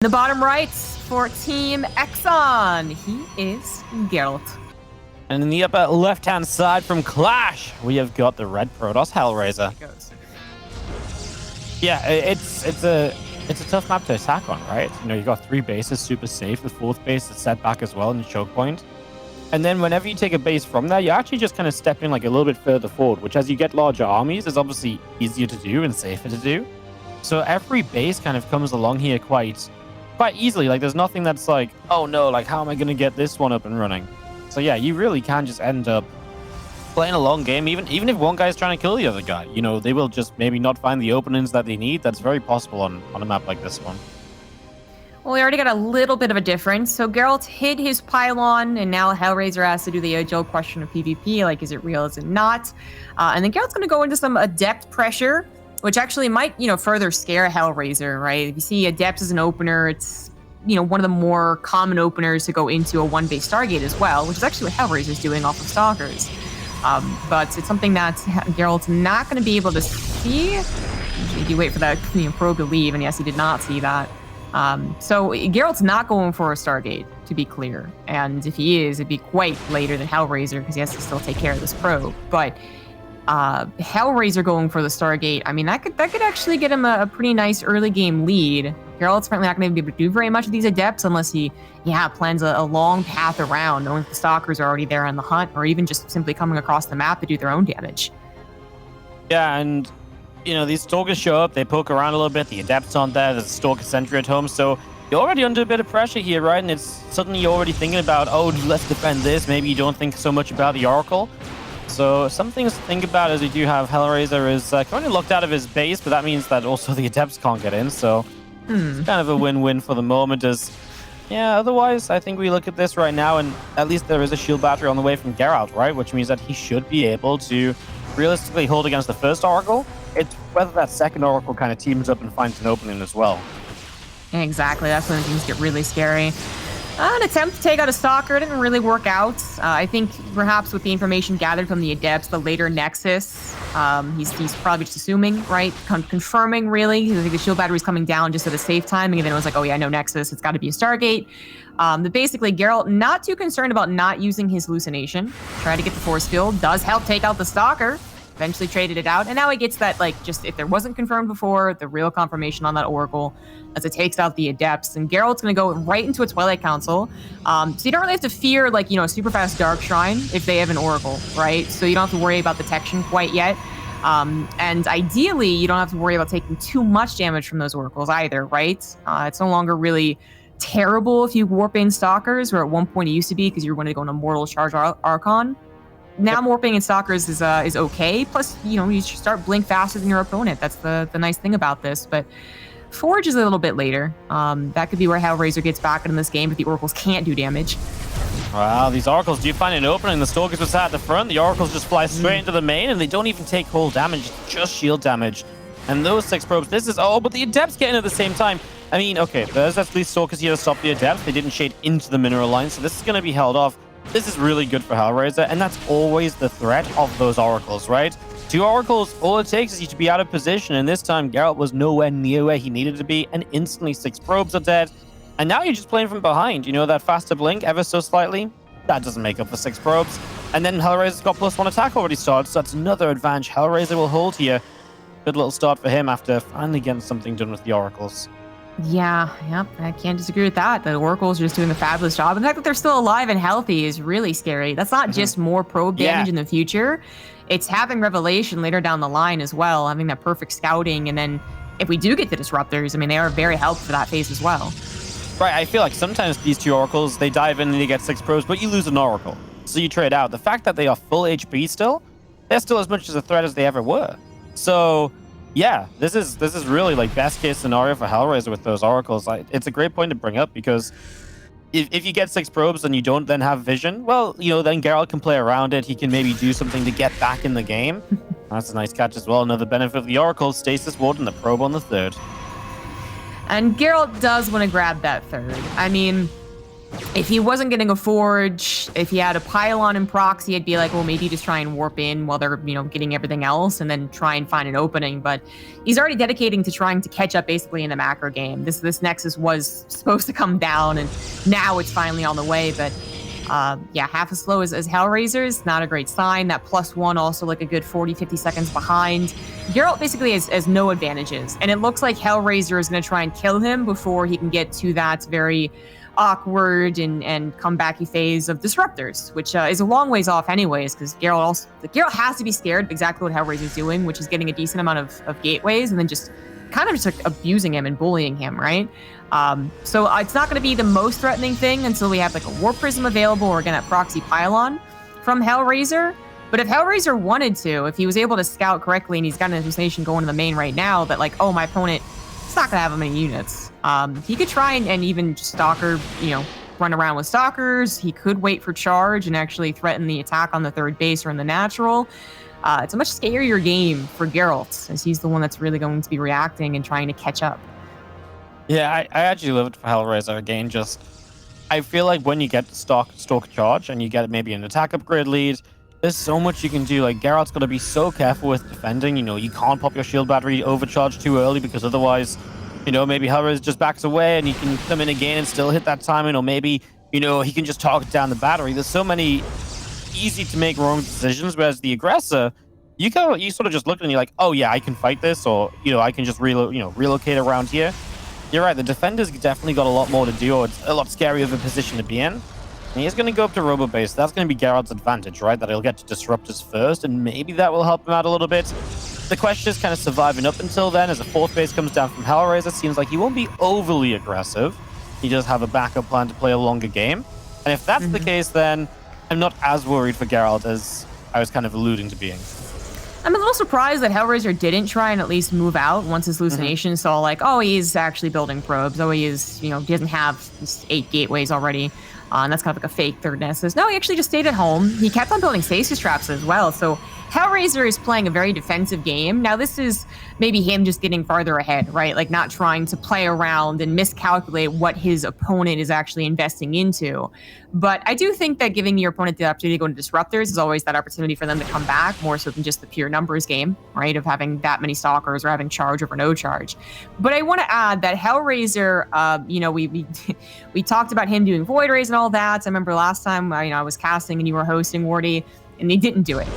The bottom right for Team Exxon, he is Gerald. And in the upper left-hand side from Clash, we have got the red Protoss Hellraiser. Yeah, it's a tough map to attack on, right? You know, you've got 3 bases, super safe. The 4th base is set back as well in the choke point. And then whenever you take a base from there, you actually just kind of step in like a little bit further forward, which as you get larger armies is obviously easier to do and safer to do. So every base kind of comes along here quite easily. Like there's nothing that's like, oh no, like how am I going to get this one up and running? So yeah, you really can just end up playing a long game, even if one guy's trying to kill the other guy. You know, they will just maybe not find the openings that they need. That's very possible on a map like this one. Well, we already got a little bit of a difference. So Geralt hid his pylon, and now Hellraiser has to do the age-old question of PvP, like is it real, is it not? And then Geralt's going to go into some Adept pressure, which actually might, further scare Hellraiser, right? If you see Adept as an opener, it's, one of the more common openers to go into a 1-base Stargate as well, which is actually what Hellraiser's doing off of Stalkers. But it's something that Geralt's not going to be able to see. You wait for that probe to leave, and yes, he did not see that. So Geralt's not going for a Stargate, to be clear. And if he is, it'd be quite later than Hellraiser, because he has to still take care of this probe. But Hellraiser going for the Stargate, I mean, that could actually get him a pretty nice early game lead. Geralt's apparently not going to be able to do very much of these Adepts unless he, plans a long path around, knowing the Stalkers are already there on the hunt, or even just simply coming across the map to do their own damage. Yeah, and, these Stalkers show up, they poke around a little bit, the Adepts aren't there, there's a Stalker sentry at home, so you're already under a bit of pressure here, right? And it's suddenly you're already thinking about, oh, let's defend this. Maybe you don't think so much about the Oracle. So some things to think about as we do have Hellraiser is currently locked out of his base, but that means that also the Adepts can't get in. So it's kind of a win-win for the moment. Otherwise, I think we look at this right now, and at least there is a shield battery on the way from Gerald, right? Which means that he should be able to realistically hold against the first Oracle. It's whether that second Oracle kind of teams up and finds an opening as well. Exactly. That's when things get really scary. An attempt to take out a Stalker didn't really work out. I think perhaps with the information gathered from the Adepts, the later Nexus, he's probably just assuming, right? Confirming, really. I think the shield battery's coming down just at a safe timing, and then it was like, oh yeah, no Nexus, it's got to be a Stargate. But basically, Geralt, not too concerned about not using his hallucination. Try to get the force field, does help take out the Stalker. Eventually traded it out, and now he gets that, just if there wasn't confirmed before, the real confirmation on that Oracle as it takes out the Adepts. And Geralt's going to go right into a Twilight Council. So you don't really have to fear, a super fast Dark Shrine if they have an Oracle, right? So you don't have to worry about detection quite yet. And ideally, you don't have to worry about taking too much damage from those Oracles either, right? It's no longer really terrible if you warp in Stalkers, where at one point it used to be because you were going to go into Mortal Charge Archon. Now warping in Stalkers is okay. Plus, you start blink faster than your opponent. That's the nice thing about this. But Forge is a little bit later. That could be where Hellraiser gets back in this game, but the Oracles can't do damage. Wow, these Oracles do find an opening. The Stalkers were sat at the front. The Oracles just fly straight into the main, and they don't even take whole damage, just shield damage. And those 6 probes, but the Adepts get in at the same time. I mean, okay, there's at least Stalkers here to stop the Adepts. They didn't shade into the mineral line, so this is going to be held off. This is really good for Hellraiser, and that's always the threat of those Oracles, right? 2 Oracles, all it takes is you to be out of position, and this time Geralt was nowhere near where he needed to be, and instantly 6 probes are dead. And now you're just playing from behind. That faster blink ever so slightly? That doesn't make up for 6 probes. And then Hellraiser's got +1 attack already started, so that's another advantage Hellraiser will hold here. Good little start for him after finally getting something done with the Oracles. Yeah, I can't disagree with that. The Oracles are just doing a fabulous job. And the fact that they're still alive and healthy is really scary. That's not just more probe damage in the future. It's having Revelation later down the line as well, having that perfect scouting. And then if we do get the Disruptors, I mean, they are very helpful for that phase as well. Right, I feel like sometimes these 2 Oracles, they dive in and they get 6 probes, but you lose an Oracle. So you trade out. The fact that they are full HP still, they're still as much as a threat as they ever were. So yeah, this is really best case scenario for Hellraiser with those Oracles. It's a great point to bring up because if you get 6 probes and you don't then have vision, well, then Geralt can play around it. He can maybe do something to get back in the game. That's a nice catch as well. Another benefit of the Oracle, Stasis Ward and the probe on the 3rd. And Geralt does want to grab that 3rd. I mean, if he wasn't getting a forge, if he had a pylon and proxy, I'd be like, well, maybe just try and warp in while they're, getting everything else and then try and find an opening. But he's already dedicating to trying to catch up basically in the macro game. This Nexus was supposed to come down, and now it's finally on the way. But yeah, half as slow as Hellraiser's, not a great sign. That +1 also like a good 40, 50 seconds behind. Gerald basically has no advantages, and it looks like Hellraiser is going to try and kill him before he can get to that very awkward and comebacky phase of disruptors, which is a long ways off anyways, because Gerald has to be scared of exactly what Hellraiser's doing, which is getting a decent amount of gateways and then just kind of just like abusing him and bullying him, right? So it's not going to be the most threatening thing until we have like a Warp Prism available or again a proxy pylon from Hellraiser. But if Hellraiser wanted to, if he was able to scout correctly and he's got an hallucination going to the main right now that like, oh, my opponent, it's not going to have many units. He could try and even Stalker, run around with Stalkers. He could wait for charge and actually threaten the attack on the third base or in the natural. It's a much scarier game for Gerald, as he's the one that's really going to be reacting and trying to catch up. Yeah, I actually love it for Hellraiser again. Just, I feel like when you get the Stalker charge and you get maybe an attack upgrade lead, there's so much you can do. Like, Gerald's got to be so careful with defending. You can't pop your shield battery overcharge too early because otherwise, maybe Hellraiser just backs away and you can come in again and still hit that timing, or maybe, he can just target down the battery. There's so many easy to make wrong decisions, whereas the aggressor, you sort of just look and you're like, oh yeah, I can fight this, or, I can just relocate around here. You're right, the defender's definitely got a lot more to do, or it's a lot scarier of a position to be in. And he's going to go up to Robo Base. That's going to be Gerald's advantage, right? That he'll get to Disruptors first, and maybe that will help him out a little bit. The question is kind of surviving up until then, as the fourth base comes down from Hellraiser. Seems like he won't be overly aggressive. He does have a backup plan to play a longer game. And if that's the case, then I'm not as worried for Gerald as I was kind of alluding to being. I'm a little surprised that Hellraiser didn't try and at least move out once his hallucination saw like, oh, he's actually building probes. Oh, he is, he doesn't have 8 gateways already. And that's kind of like a fake third Nessus. No, he actually just stayed at home. He kept on building stasis traps as well. So Hellraiser is playing a very defensive game. Now, this is maybe him just getting farther ahead, right? Like not trying to play around and miscalculate what his opponent is actually investing into. But I do think that giving your opponent the opportunity to go into Disruptors is always that opportunity for them to come back, more so than just the pure numbers game, right? Of having that many Stalkers or having charge over no charge. But I want to add that Hellraiser, we talked about him doing Void Rays and all that. I remember last time, I was casting and you were hosting, Wardy, and they didn't do it.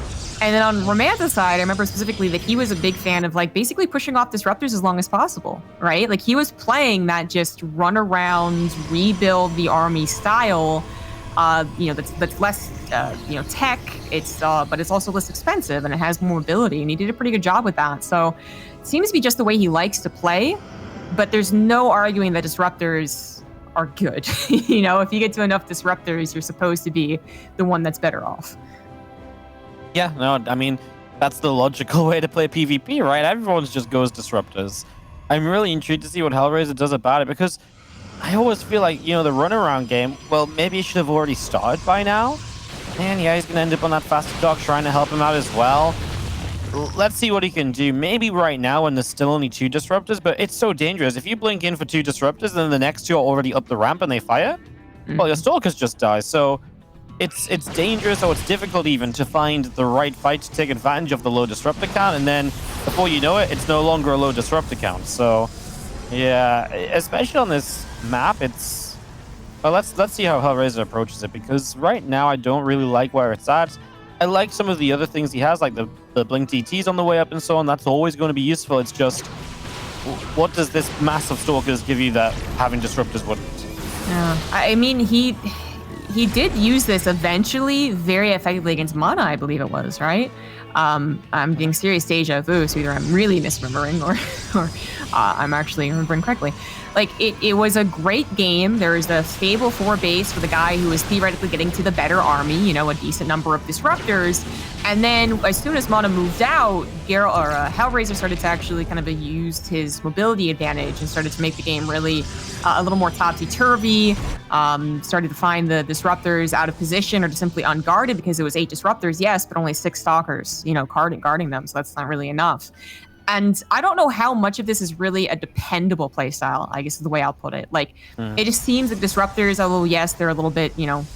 And then on Romanta's side, I remember specifically that he was a big fan of like basically pushing off Disruptors as long as possible, right? Like he was playing that just run around, rebuild the army style, that's less, tech. It's but it's also less expensive and it has more mobility, and he did a pretty good job with that. So it seems to be just the way he likes to play. But there's no arguing that Disruptors are good. If you get to enough Disruptors, you're supposed to be the one that's better off. Yeah, no, I mean, that's the logical way to play PvP, right? Everyone just goes Disruptors. I'm really intrigued to see what Hellraiser does about it, because I always feel like, the runaround game, well, maybe it should have already started by now. And yeah, he's going to end up on that faster dock trying to help him out as well. Let's see what he can do. Maybe right now when there's still only 2 Disruptors, but it's so dangerous. If you blink in for 2 Disruptors and then the next 2 are already up the ramp and they fire, well, your Stalkers just die. So it's dangerous, or it's difficult even to find the right fight to take advantage of the low Disruptor count, and then before you know it, it's no longer a low Disruptor count. So yeah, especially on this map, it's... Well, let's see how Hellraiser approaches it, because right now I don't really like where it's at. I like some of the other things he has, like the Blink DTs on the way up and so on. That's always going to be useful. It's just, what does this massive Stalkers give you that having Disruptors wouldn't? Yeah, I mean, he did use this eventually very effectively against Mana, I believe it was, right? I'm being serious deja vu, so either I'm really misremembering or I'm actually remembering correctly. Like, it was a great game. There was a stable 4 base for the guy who was theoretically getting to the better army, a decent number of Disruptors. And then as soon as Mana moved out, Hellraiser started to actually kind of use his mobility advantage and started to make the game really a little more topsy-turvy, started to find the Disruptors out of position or just simply unguarded, because it was 8 Disruptors, yes, but only 6 Stalkers, guarding them, so that's not really enough. And I don't know how much of this is really a dependable playstyle, I guess is the way I'll put it. Like, it just seems like Disruptors, although, yes, they're a little bit, you know,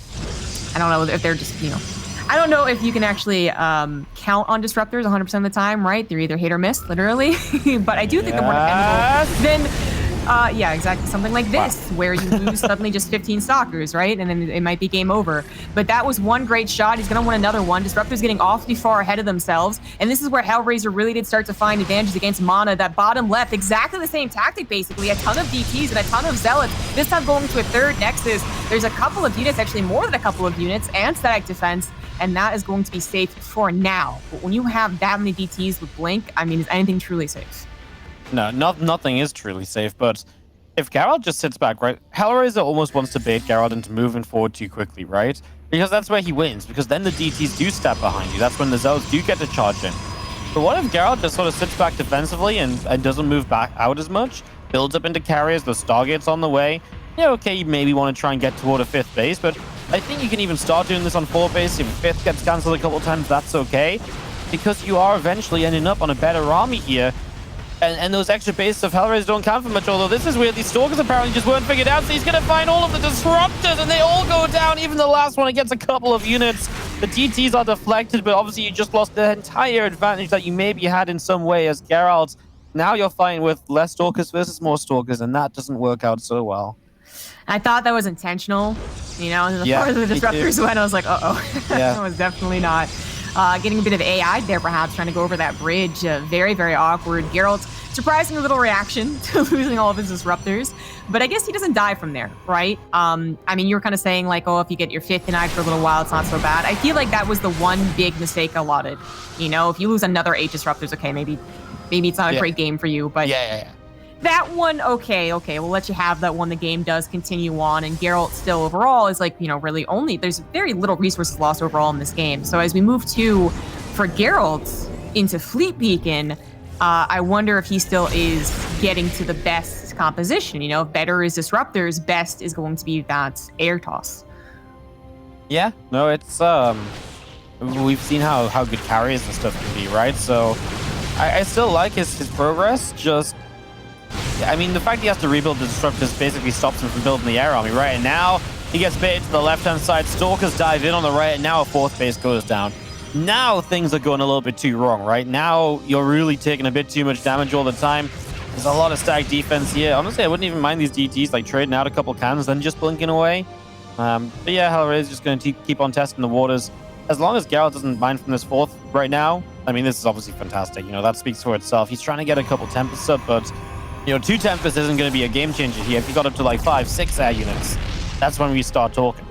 I don't know if they're just, you know, I don't know if you can actually count on Disruptors 100% of the time, right? They're either hit or miss, literally. But I do think they're more dependable than... yeah, exactly. Something like this, where you lose suddenly just 15 Stalkers, right? And then it might be game over. But that was one great shot. He's going to win another one. Disruptors getting awfully far ahead of themselves. And this is where Hellraiser really did start to find advantages against Mana. That bottom left, exactly the same tactic, basically. A ton of DTs and a ton of Zealots. This time going to a third Nexus. There's a couple of units, actually more than a couple of units, and static defense. And that is going to be safe for now. But when you have that many DTs with Blink, I mean, is anything truly safe? No, nothing is truly safe, but if Gerald just sits back, right, Hellraiser almost wants to bait Gerald into moving forward too quickly, right? Because that's where he wins, because then the DTs do step behind you. That's when the Zealots do get to charge in. But what if Gerald just sort of sits back defensively and doesn't move back out as much, builds up into carriers, the Stargate's on the way? Yeah, okay, you maybe want to try and get toward a 5th base, but I think you can even start doing this on 4th base. If 5th gets cancelled a couple times, that's okay, because you are eventually ending up on a better army here. And those extra bases of Hellraiser don't count for much, although this is weird. These Stalkers apparently just weren't figured out, so he's going to find all of the Disruptors, and they all go down. Even the last one, it gets a couple of units. The DTs are deflected, but obviously you just lost the entire advantage that you maybe had in some way as Gerald. Now you're fighting with less Stalkers versus more Stalkers, and that doesn't work out so well. I thought that was intentional, you know, and the farther the Disruptors went, I was like, uh-oh. That was definitely not. Getting a bit of AI there, perhaps, trying to go over that bridge. Very, very awkward. Gerald's surprising little reaction to losing all of his Disruptors. But I guess he doesn't die from there, right? I mean, you were kind of saying, like, oh, if you get your 5th denied for a little while, it's not so bad. I feel like that was the one big mistake allotted. You know, if you lose another 8 Disruptors, okay, maybe it's not a great game for you. But that one, okay, we'll let you have that one. The game does continue on, and Geralt still overall is like, you know, really only, there's very little resources lost overall in this game. So as we move for Geralt into Fleet Beacon, I wonder if he still is getting to the best composition. You know, if better is Disruptors, best is going to be that Air Toss. Yeah, no, it's, we've seen how good carriers and stuff can be, right? So I still like his progress, just, I mean, the fact he has to rebuild the Disruptors basically stops him from building the air army, right? And now he gets baited to the left-hand side. Stalkers dive in on the right, and now a 4th base goes down. Now things are going a little bit too wrong, right? Now you're really taking a bit too much damage all the time. There's a lot of static defense here. Honestly, I wouldn't even mind these DTs, like trading out a couple cannons, then just blinking away. But yeah, Hellraiser's just going to keep on testing the waters. As long as Geralt doesn't mind from this 4th right now, I mean, this is obviously fantastic. You know, that speaks for itself. He's trying to get a couple Tempests up, but you know, 2 Tempests isn't going to be a game changer here. If you got up to like 5, 6 air units, that's when we start talking.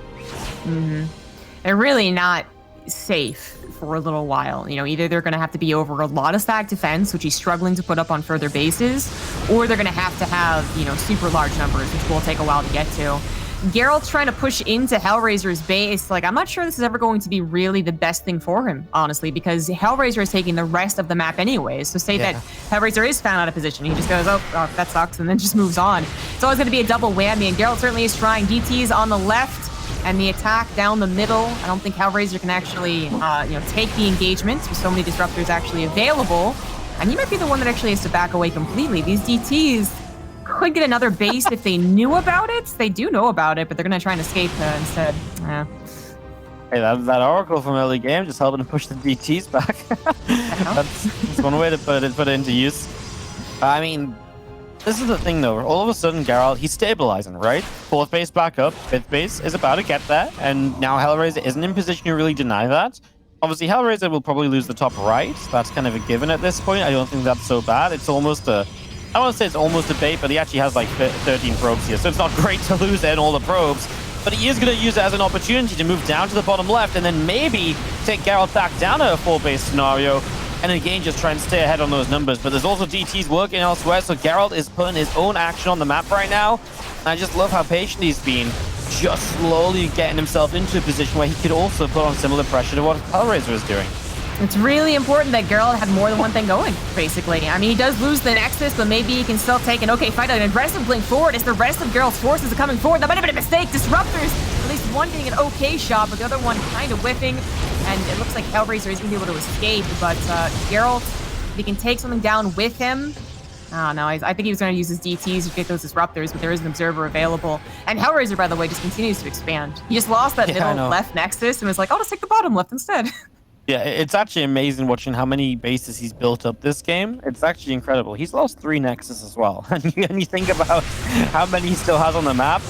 They're really not safe for a little while. You know, either they're going to have to be over a lot of static defense, which he's struggling to put up on further bases, or they're going to have, you know, super large numbers, which will take a while to get to. Geralt's trying to push into Hellraiser's base. Like, I'm not sure this is ever going to be really the best thing for him, honestly, because Hellraiser is taking the rest of the map anyways. So say that Hellraiser is found out of position. He just goes, oh, that sucks, and then just moves on. It's always going to be a double whammy, and Geralt certainly is trying. DTs on the left, and the attack down the middle. I don't think Hellraiser can actually, you know, take the engagement with so many Disruptors actually available. And he might be the one that actually has to back away completely. These DTs could get another base if they knew about it. They do know about it, but they're going to try and escape instead. Hey, that Oracle from early game just helping to push the DTs back. that's one way to put it into use. I mean, this is the thing, though. All of a sudden, Geralt, he's stabilizing, right? 4th base back up. 5th base is about to get there. And now Hellraiser isn't in position to really deny that. Obviously, Hellraiser will probably lose the top right. That's kind of a given at this point. I don't think that's so bad. It's almost a... I want to say it's almost a bait, but he actually has like 13 probes here, so it's not great to lose in all the probes. But he is going to use it as an opportunity to move down to the bottom left and then maybe take Geralt back down to a 4-base scenario and again just try and stay ahead on those numbers. But there's also DTs working elsewhere, so Geralt is putting his own action on the map right now. And I just love how patient he's been, just slowly getting himself into a position where he could also put on similar pressure to what Hellraiser is doing. It's really important that Gerald had more than one thing going, basically. I mean, he does lose the Nexus, but maybe he can still take an okay fight, an aggressive blink forward as the rest of Gerald's forces are coming forward. That might have been a mistake. Disruptors, at least one getting an okay shot, but the other one kind of whiffing. And it looks like Hellraiser is going to be able to escape, but Gerald If he can take something down with him. Oh, no, I think he was going to use his DTs to get those disruptors, but there is an observer available. And Hellraiser, by the way, just continues to expand. He just lost that middle left nexus and was like, I'll just take the bottom left instead. Yeah, it's actually amazing watching how many bases he's built up this game. It's actually incredible. He's lost 3 nexus as well. And you think about how many he still has on the map,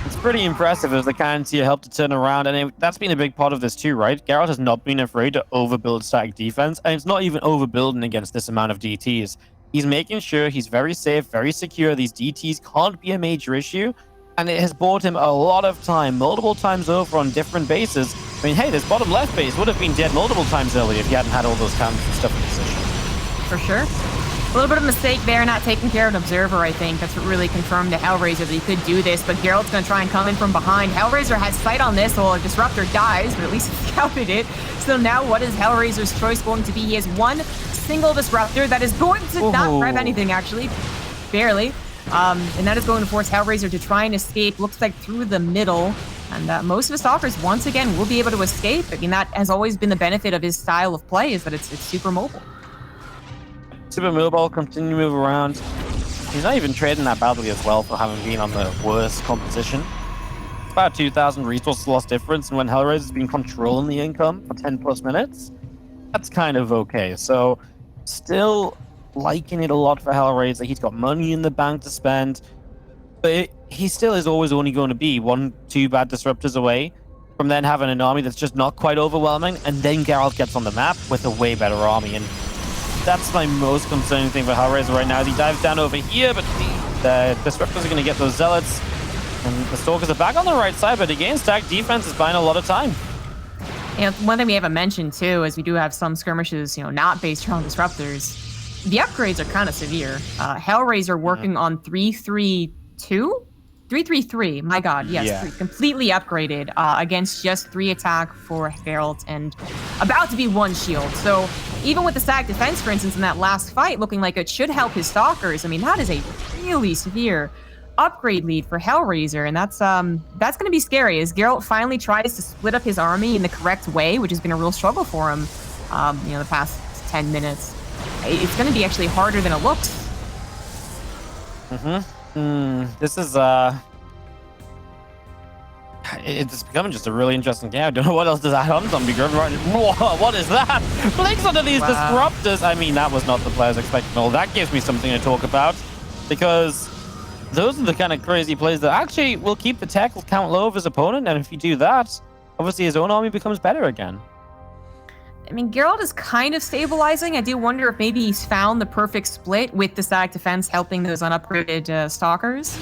it's pretty impressive as the Cantier helped to turn around. And that's been a big part of this too, right? Gerald has not been afraid to overbuild static defense. And it's not even overbuilding against this amount of DTs. He's making sure he's very safe, very secure. These DTs can't be a major issue. And it has bought him a lot of time, multiple times over on different bases. I mean, hey, this bottom left base would have been dead multiple times earlier if he hadn't had all those counters and stuff in position. For sure. A little bit of a mistake there, not taking care of an observer, I think. That's what really confirmed to Hellraiser that he could do this, but Gerald's going to try and come in from behind. Hellraiser has sight on this, so a disruptor dies, but at least he scouted it. So now what is Hellraiser's choice going to be? He has one single disruptor that is going to not grab anything, actually. Barely. And that is going to force Hellraiser to try and escape, looks like through the middle. And most of the Stalkers, once again, will be able to escape. I mean, that has always been the benefit of his style of play, is that it's super mobile. Super mobile, continue to move around. He's not even trading that badly as well for having been on the worst composition. It's about 2,000 resources loss difference, and when Hellraiser's been controlling the income for 10 plus minutes, that's kind of okay. So, still liking it a lot for Hellraiser. He's got money in the bank to spend, but he still is always only going to be 1-2 bad disruptors away from then having an army that's just not quite overwhelming, and then Gerald gets on the map with a way better army, and that's my most concerning thing for Hellraiser right now. He dives down over here, but the disruptors are going to get those zealots, and the Stalkers are back on the right side, but again, stack defense is buying a lot of time. And one thing we haven't mentioned too is we do have some skirmishes, not based around disruptors. The upgrades are kind of severe. Hellraiser working on 3-3-2? 3-3-3, my god, yes. Yeah. Completely upgraded against just 3 attack for Gerald and about to be 1 shield. So even with the static defense, for instance, in that last fight, looking like it should help his Stalkers, I mean, that is a really severe upgrade lead for Hellraiser, and that's going to be scary as Gerald finally tries to split up his army in the correct way, which has been a real struggle for him, the past 10 minutes. It's going to be actually harder than it looks. This is it's becoming just a really interesting game. I don't know what else does add on Zombie Grove right. What is that? Blinks onto these disruptors. I mean, that was not the players expecting. All that gives me something to talk about, because those are the kind of crazy plays that actually will keep the tech count low of his opponent, and if you do that, obviously his own army becomes better again. I mean, Gerald is kind of stabilizing. I do wonder if maybe he's found the perfect split with the static defense helping those unupgraded Stalkers.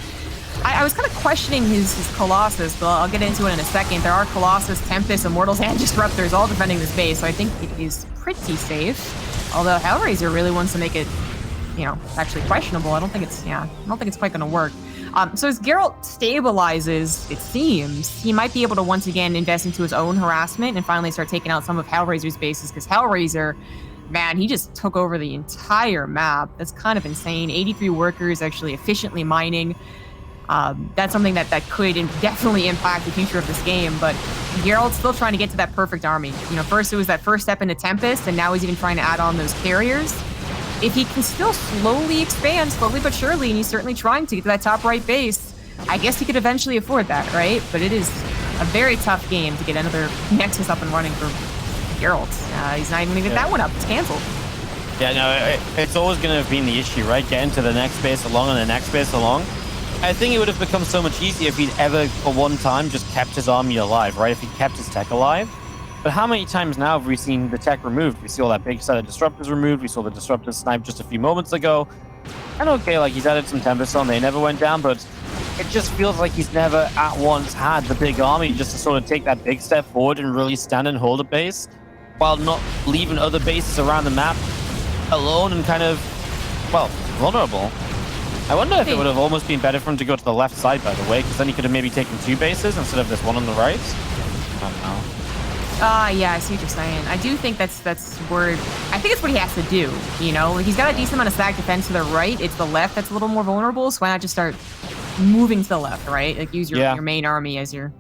I was kind of questioning his Colossus, but I'll get into it in a second. There are Colossus, Tempest, Immortals, and Disruptors all defending this base, so I think it is pretty safe. Although Hellraiser really wants to make it, actually questionable. I don't think it's quite going to work. So as Geralt stabilizes, it seems, he might be able to once again invest into his own harassment and finally start taking out some of Hellraiser's bases, because Hellraiser, man, he just took over the entire map. That's kind of insane. 83 workers actually efficiently mining. That's something that could definitely impact the future of this game, but Geralt's still trying to get to that perfect army. First it was that first step into Tempest, and now he's even trying to add on those carriers. If he can still slowly expand, slowly but surely, and he's certainly trying to get to that top right base, I guess he could eventually afford that, right? But it is a very tough game to get another Nexus up and running for Geralt. He's not even going to get that one up. It's canceled. Yeah, no, it's always going to have been the issue, right? Getting to the next base along and the next base along. I think it would have become so much easier if he'd ever, for one time, just kept his army alive, right? If he kept his tech alive. But how many times now have we seen the tech removed? We see all that big set of disruptors removed. We saw the disruptors sniped just a few moments ago. And okay, like he's added some Tempest on, they never went down, but it just feels like he's never at once had the big army just to sort of take that big step forward and really stand and hold a base, while not leaving other bases around the map alone and kind of, well, vulnerable. I wonder if it would have almost been better for him to go to the left side, by the way, because then he could have maybe taken 2 bases instead of this one on the right. I don't know. Yeah, I see what you're saying. I do think that's where, I think it's what he has to do, He's got a decent amount of stack defense to the right. It's the left that's a little more vulnerable, so why not just start moving to the left, right? Like, use your main army as your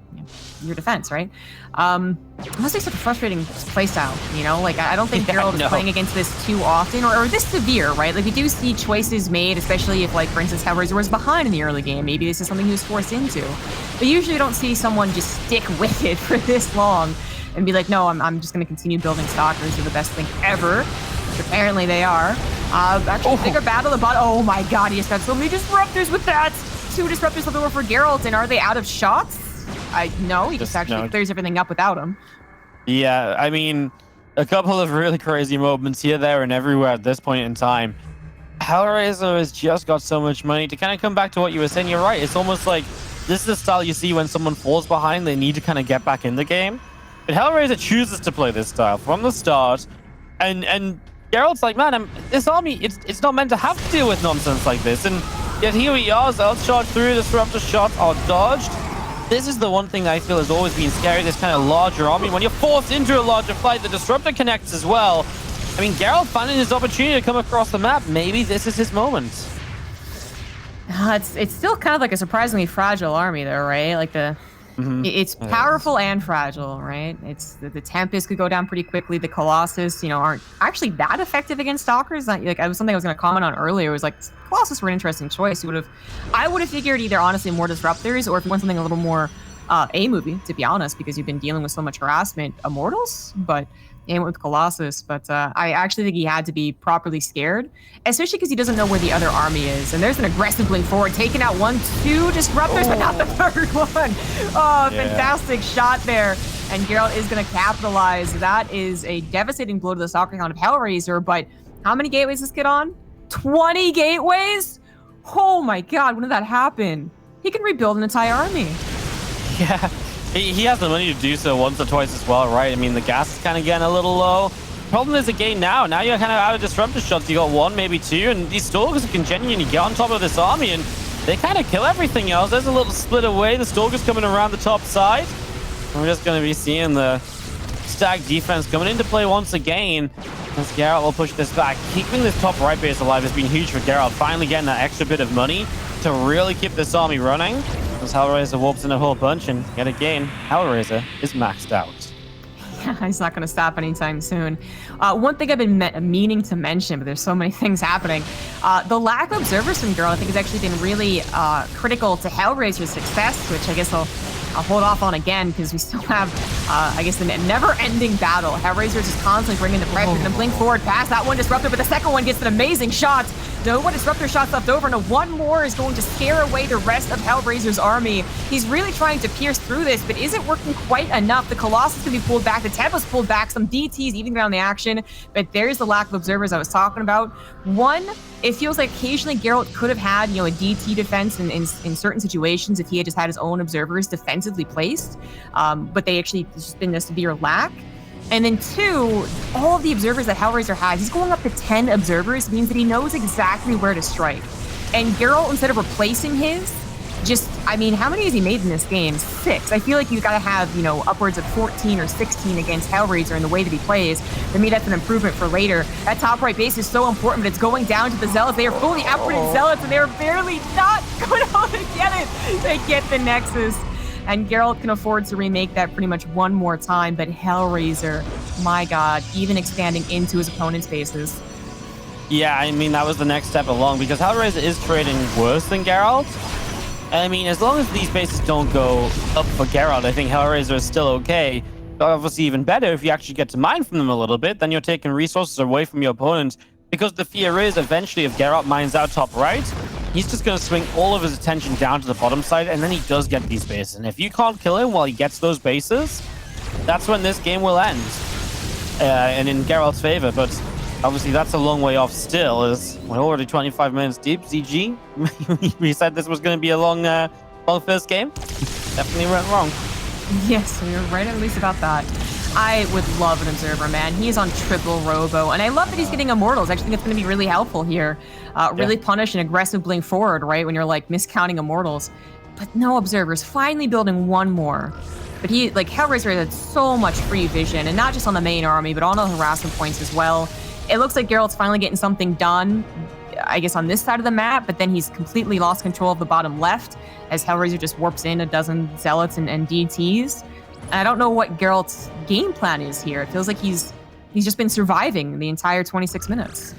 your defense, right? It must be such a frustrating playstyle, you know? Like, I don't think Gerald is playing against this too often, or this severe, right? Like, we do see choices made, especially if, like, for instance, Hellraiser was behind in the early game. Maybe this is something he was forced into. But usually you don't see someone just stick with it for this long and be like, no, I'm just going to continue building Stalkers. They're the best thing ever. Which apparently they are. Actually, bigger battle about. Oh my god, he just got so many disruptors with that. 2 disruptors left over for Gerald, and are they out of shots? No, he just actually clears everything up without him. Yeah, I mean, a couple of really crazy moments here, there, and everywhere at this point in time. Hellraiser has just got so much money. To kind of come back to what you were saying, you're right. It's almost like this is the style you see when someone falls behind, they need to kind of get back in the game. But Hellraiser chooses to play this style from the start, and Gerald's like, man, this army, it's not meant to have to deal with nonsense like this. And yet here we are, Zerg charge through, disruptor shots are dodged. This is the one thing I feel has always been scary, this kind of larger army. When you're forced into a larger fight, the disruptor connects as well. I mean, Gerald finding his opportunity to come across the map. Maybe this is his moment. It's still kind of like a surprisingly fragile army, though, right? Like it's powerful and fragile, right? It's the Tempest could go down pretty quickly. The Colossus, you know, aren't actually that effective against Stalkers. Like, it was something I was going to comment on earlier. It was like Colossus were an interesting choice. I would have figured either honestly more disruptors, or if you want something a little more A movie, to be honest, because you've been dealing with so much harassment, Immortals, but. And with Colossus, but I actually think he had to be properly scared, especially because he doesn't know where the other army is. And there's an aggressive blink forward, taking out 1, 2 disruptors, but not the third one. Oh, fantastic shot there. And Gerald is going to capitalize. That is a devastating blow to the soccer count of Hellraiser, but how many gateways does this get on? 20 gateways? Oh my god, when did that happen? He can rebuild an entire army. Yeah. He has the money to do so once or twice as well, right? I mean, the gas is kind of getting a little low. Problem is, again, now you're kind of out of disruptor shots. You got 1, maybe 2, and these Stalkers can genuinely get on top of this army, and they kind of kill everything else. There's a little split away. The Stalkers coming around the top side. We're just going to be seeing the stack defense coming into play once again. As Gerald will push this back. Keeping this top right base alive has been huge for Gerald. Finally getting that extra bit of money to really keep this army running. As Hellraiser warps in a whole bunch, and yet again, Hellraiser is maxed out. Yeah, he's not going to stop anytime soon. One thing I've been meaning to mention, but there's so many things happening. The lack of observers from Gerald, I think, has actually been really critical to Hellraiser's success, which I guess I'll hold off on again, because we still have, I guess, a never-ending battle. Hellraiser is just constantly bringing the pressure. Then blink forward past that one disruptor, but the second one gets an amazing shot. No one disruptor shots left over, and one more is going to scare away the rest of Hellraiser's army. He's really trying to pierce through this, but isn't working quite enough. The Colossus can be pulled back, the Tempest pulled back, some DTs even around the action, but there's the lack of observers I was talking about. One, it feels like occasionally Geralt could have had, you know, a DT defense in certain situations if he had just had his own observers defensively placed, but they actually just been a severe lack. And then 2, all of the observers that Hellraiser has, he's going up to 10 observers, means that he knows exactly where to strike. And Geralt, instead of replacing his, I mean, how many has he made in this game? 6. I feel like you've got to have, you know, upwards of 14 or 16 against Hellraiser in the way that he plays. For me, that's an improvement for later. That top right base is so important, but it's going down to the Zealots. They are fully outwitted Zealots, and they're barely not going to get it. They get the Nexus. And Geralt can afford to remake that pretty much one more time, but Hellraiser, my god, even expanding into his opponent's bases. Yeah, I mean, that was the next step along, because Hellraiser is trading worse than Geralt. I mean, as long as these bases don't go up for Geralt, I think Hellraiser is still okay. Obviously, even better if you actually get to mine from them a little bit, then you're taking resources away from your opponent, because the fear is eventually if Geralt mines out top right, he's just going to swing all of his attention down to the bottom side, and then he does get these bases. And if you can't kill him while he gets those bases, that's when this game will end. And in Geralt's favor, but obviously that's a long way off still, as we're already 25 minutes deep. ZG, we said this was going to be a long first game. Definitely went wrong. Yes, we were right at least about that. I would love an observer, man. He is on triple robo, and I love that he's getting immortals. I actually think it's going to be really helpful here. Really punish an aggressive blink forward, right, when you're like miscounting immortals. But no observers. Finally building one more. But he, like, Hellraiser had so much free vision, and not just on the main army, but on the harassment points as well. It looks like Geralt's finally getting something done. I guess, on this side of the map, but then he's completely lost control of the bottom left as Hellraiser just warps in a dozen Zealots and DTs. And I don't know what Geralt's game plan is here. It feels like he's just been surviving the entire 26 minutes.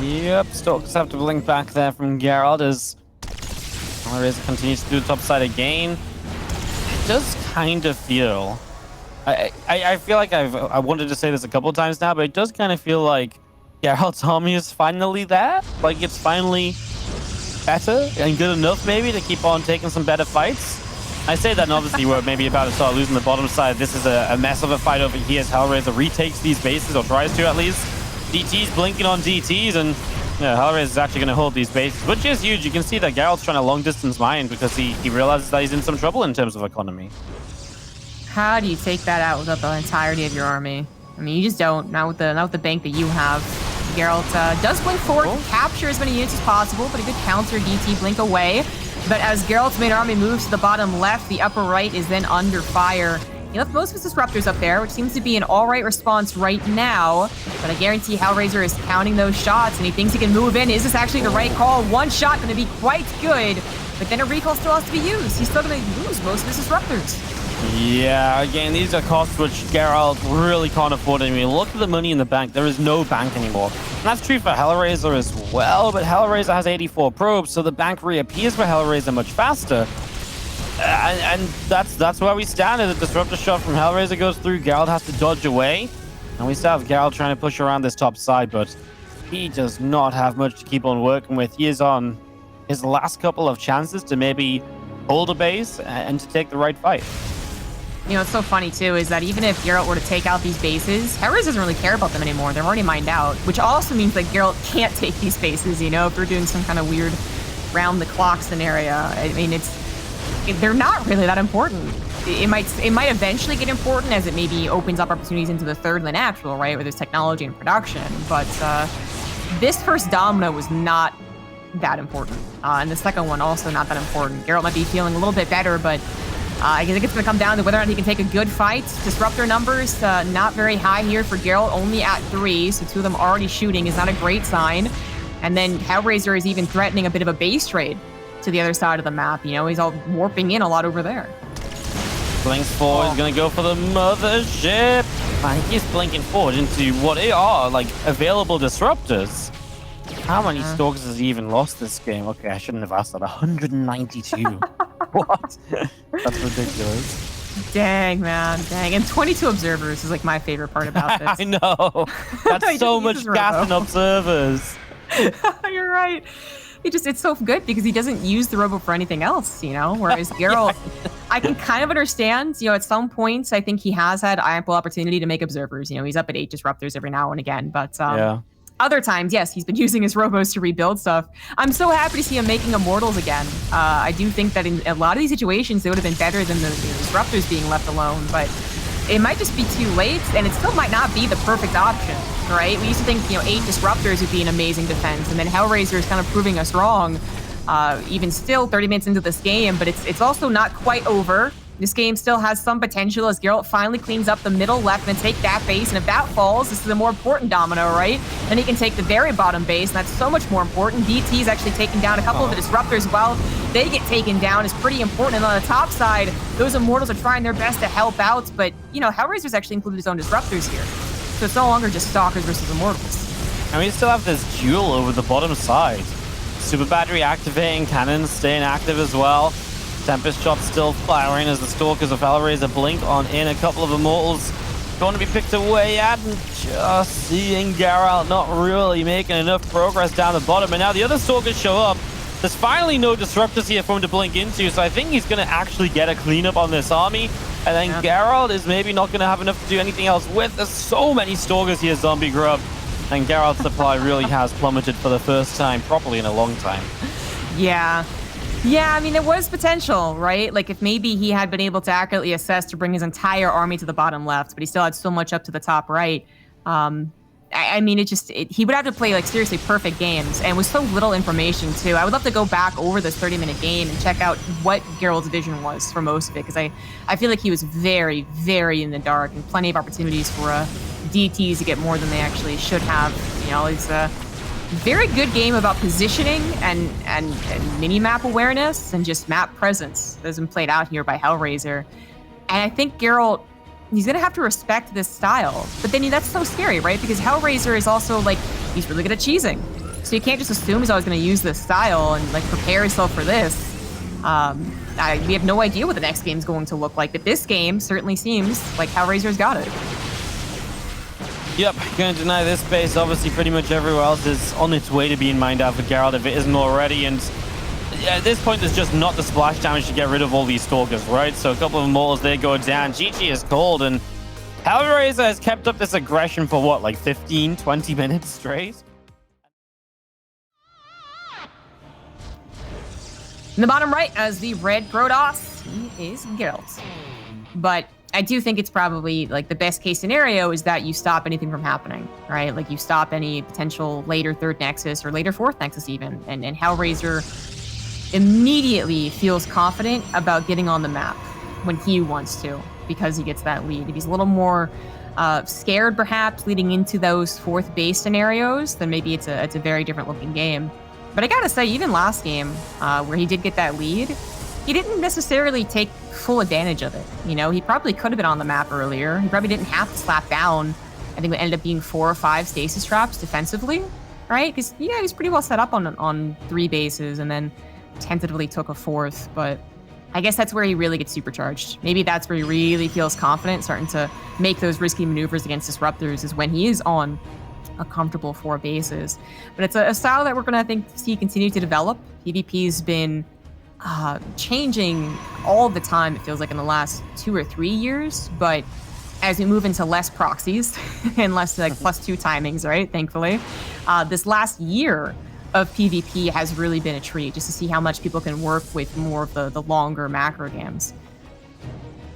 Yep, Stalkers have to blink back there from Gerald as Hellraiser continues to do the top side again. It does kind of feel... I feel like I wanted to say this a couple of times now, but it does kind of feel like Gerald's army is finally there. Like it's finally better and good enough maybe to keep on taking some better fights. I say that, and obviously we're maybe about to start losing the bottom side. This is a mess of a fight over here as Hellraiser retakes these bases, or tries to at least. DT's blinking on DTs, and Hellraiser is actually going to hold these bases, which is huge. You can see that Gerald's trying to long distance mine because he realizes that he's in some trouble in terms of economy. How do you take that out without the entirety of your army? I mean, you just don't. Not with the bank that you have. Gerald does blink forward, capture as many units as possible, but a good counter DT blink away. But as Gerald's main army moves to the bottom left, the upper right is then under fire. He left most of his disruptors up there, which seems to be an all-right response right now. But I guarantee Hellraiser is counting those shots, and he thinks he can move in. Is this actually the right call? One shot going to be quite good, but then a recall still has to be used. He's still going to lose most of his disruptors. Yeah, again, these are costs which Gerald really can't afford. I mean, look at the money in the bank. There is no bank anymore. And that's true for Hellraiser as well, but Hellraiser has 84 probes, so the bank reappears for Hellraiser much faster. And that's where we stand. As a disruptor shot from Hellraiser goes through, Gerald has to dodge away. And we still have Gerald trying to push around this top side, but he does not have much to keep on working with. He is on his last couple of chances to maybe hold a base and to take the right fight. You know, what's so funny, too, is that even if Geralt were to take out these bases, Hellraiser doesn't really care about them anymore. They're already mined out, which also means that Geralt can't take these bases, you know, if we're doing some kind of weird round-the-clock scenario. I mean, they're not really that important. It might eventually get important as it maybe opens up opportunities into the third the natural, right, where there's technology and production. But this first domino was not that important. And the second one also not that important. Geralt might be feeling a little bit better, but I think it's going to come down to whether or not he can take a good fight. Disruptor numbers, not very high here for Geralt, only at 3, so 2 of them already shooting is not a great sign. And then Hellraiser is even threatening a bit of a base trade to the other side of the map. You know, he's all warping in a lot over there. Blinks forward, he's going to go for the mothership. And he's blinking forward into what are, like, available disruptors. How many Stalkers has he even lost this game? Okay, I shouldn't have asked that. 192. What? That's ridiculous. Dang, man. Dang. And 22 observers is like my favorite part about this. I know. That's so much gas and observers. You're right. It's so good because he doesn't use the robo for anything else, you know? Whereas Geralt, I can kind of understand, you know, at some points, I think he has had ample opportunity to make observers. You know, he's up at 8 disruptors every now and again, but other times, yes, he's been using his robos to rebuild stuff. I'm so happy to see him making immortals again. I do think that in a lot of these situations, they would have been better than the disruptors being left alone, but it might just be too late, and it still might not be the perfect option, right? We used to think, you know, 8 disruptors would be an amazing defense, and then Hellraiser is kind of proving us wrong, even still 30 minutes into this game, but it's also not quite over. This game still has some potential as Geralt finally cleans up the middle left and take that base, and if that falls, this is a more important domino, right? Then he can take the very bottom base, and that's so much more important. DT is actually taking down a couple of the disruptors while they get taken down is pretty important. And on the top side, those immortals are trying their best to help out, but, you know, Hellraiser's actually included his own disruptors here. So it's no longer just stalkers versus immortals. And we still have this duel over the bottom side. Super battery activating, cannons staying active as well. Tempest shot still firing as the Stalkers of Hellraiser blink on in. A couple of immortals going to be picked away at, and just seeing Geralt not really making enough progress down the bottom. And now the other Stalkers show up. There's finally no disruptors here for him to blink into, so I think he's going to actually get a cleanup on this army. And then Geralt is maybe not going to have enough to do anything else with. There's so many Stalkers here, Zombie Grub. And Geralt's supply really has plummeted for the first time properly in a long time. Yeah. Yeah, I mean, there was potential, right? Like, if maybe he had been able to accurately assess to bring his entire army to the bottom left, but he still had so much up to the top right. I mean, he would have to play, like, seriously perfect games, and with so little information, too. I would love to go back over this 30-minute game and check out what Geralt's vision was for most of it, because I feel like he was very, very in the dark, and plenty of opportunities for DTs to get more than they actually should have. You know, very good game about positioning and mini-map awareness and just map presence that's been played out here by Hellraiser. And I think Gerald, he's going to have to respect this style. But then that's so scary, right? Because Hellraiser is also, like, he's really good at cheesing. So you can't just assume he's always going to use this style and, like, prepare yourself for this. We have no idea what the next game's going to look like. But this game certainly seems like Hellraiser's got it. Yep, going to deny this base. Obviously, pretty much everywhere else is on its way to being mined out for Gerald if it isn't already. And at this point, there's just not the splash damage to get rid of all these stalkers, right? So a couple of mortals, they go down. GG is cold, and Hellraiser has kept up this aggression for what, like 15, 20 minutes straight? In the bottom right, as the red Protoss, he is Gerald. But I do think it's probably, like, the best case scenario is that you stop anything from happening, right? Like, you stop any potential later third Nexus or later fourth Nexus even. And Hellraiser immediately feels confident about getting on the map when he wants to, because he gets that lead. If he's a little more scared, perhaps, leading into those fourth base scenarios, then maybe it's a very different looking game. But I gotta say, even last game, where he did get that lead, he didn't necessarily take full advantage of it. You know, he probably could have been on the map earlier. He probably didn't have to slap down. I think it ended up being 4 or 5 stasis traps defensively, right? Because, yeah, he's pretty well set up on 3 bases and then tentatively took a 4th. But I guess that's where he really gets supercharged. Maybe that's where he really feels confident, starting to make those risky maneuvers against disruptors, is when he is on a comfortable 4 bases. But it's a style that we're going to, I think, see continue to develop. PvP's been changing all the time, it feels like, in the last 2 or 3 years. But as we move into less proxies and less, like, +2 timings, right, thankfully, this last year of PvP has really been a treat, just to see how much people can work with more of the longer macro games.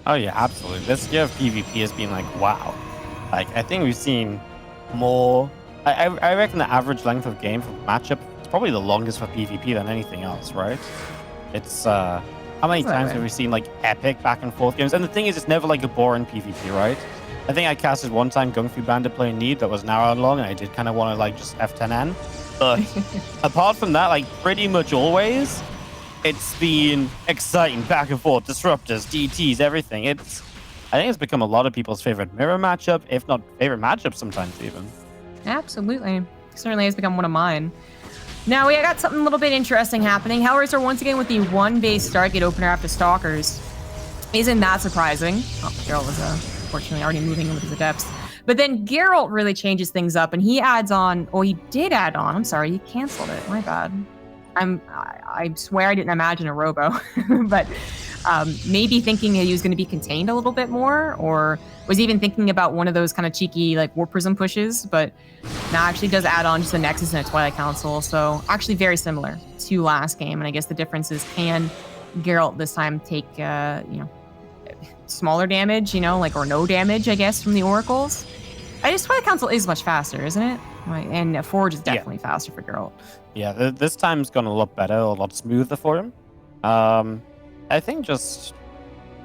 Oh yeah, absolutely. This year of PvP has been like, wow. Like, I think we've seen more. I reckon the average length of game for matchup is probably the longest for PvP than anything else, right? It's how many times have we seen, like, epic back and forth games? And the thing is, it's never like a boring PvP, right? I think I casted one time Gung Fu Bandit playing Need that was an hour long, and I did kind of want to, like, just F10N. But apart from that, like, pretty much always, it's been exciting back and forth, disruptors, DTs, everything. I think it's become a lot of people's favorite mirror matchup, if not favorite matchup sometimes even. Absolutely. Certainly has become one of mine. Now we got something a little bit interesting happening. Hellraiser once again with the 1-base Stargate opener after Stalkers. Isn't that surprising? Oh, Gerald was unfortunately already moving in with his adepts. But then Gerald really changes things up, and he adds on, or he did add on, I'm sorry, he canceled it, my bad. I swear I didn't imagine a robo, but maybe thinking he was going to be contained a little bit more, or was even thinking about one of those kind of cheeky, like, War Prism pushes, but now actually does add on just a Nexus and a Twilight Council, so actually very similar to last game. And I guess the difference is, can Geralt this time take, smaller damage, like, or no damage, I guess, from the Oracles? I guess Twilight Council is much faster, isn't it? Right, and Forge is definitely faster for Geralt. Yeah, this time's gone a lot better, a lot smoother for him. I think just,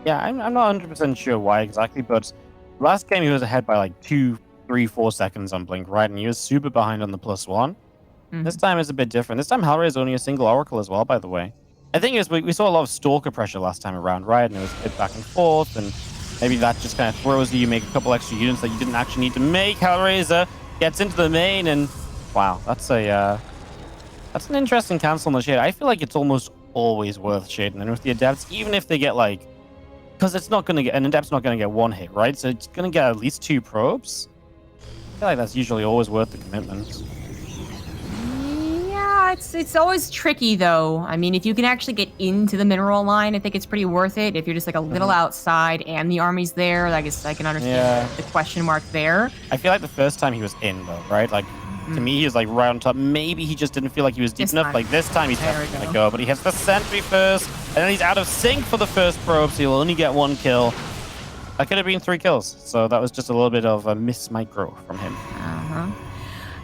yeah, I'm not 100% sure why exactly, but last game he was ahead by like 2, 3, 4 seconds on Blink, right? And he was super behind on the +1. Mm-hmm. This time is a bit different. This time Hellraiser is only a single Oracle as well, by the way. I think we saw a lot of Stalker pressure last time around, right? And it was a bit back and forth, and maybe that just kind of throws you make a couple extra units that you didn't actually need to make. Hellraiser gets into the main, and wow, that's an interesting cancel on the shade. I feel like it's almost always worth shading. And with the Adepts, even if they get, like, because it's not going to get, an Adept's not going to get 1 hit, right? So it's going to get at least 2 probes. I feel like that's usually always worth the commitment. Yeah, it's always tricky, though. I mean, if you can actually get into the mineral line, I think it's pretty worth it. If you're just, like, a little outside and the army's there, I guess I can understand the question mark there. I feel like the first time he was in, though, right? Like, to me, he was, like, right on top. Maybe he just didn't feel like he was deep enough. Like, this time he's definitely going to go. But he hits the sentry first, and then he's out of sync for the first probe, so he'll only get 1 kill. That could have been 3 kills. So that was just a little bit of a miss micro from him.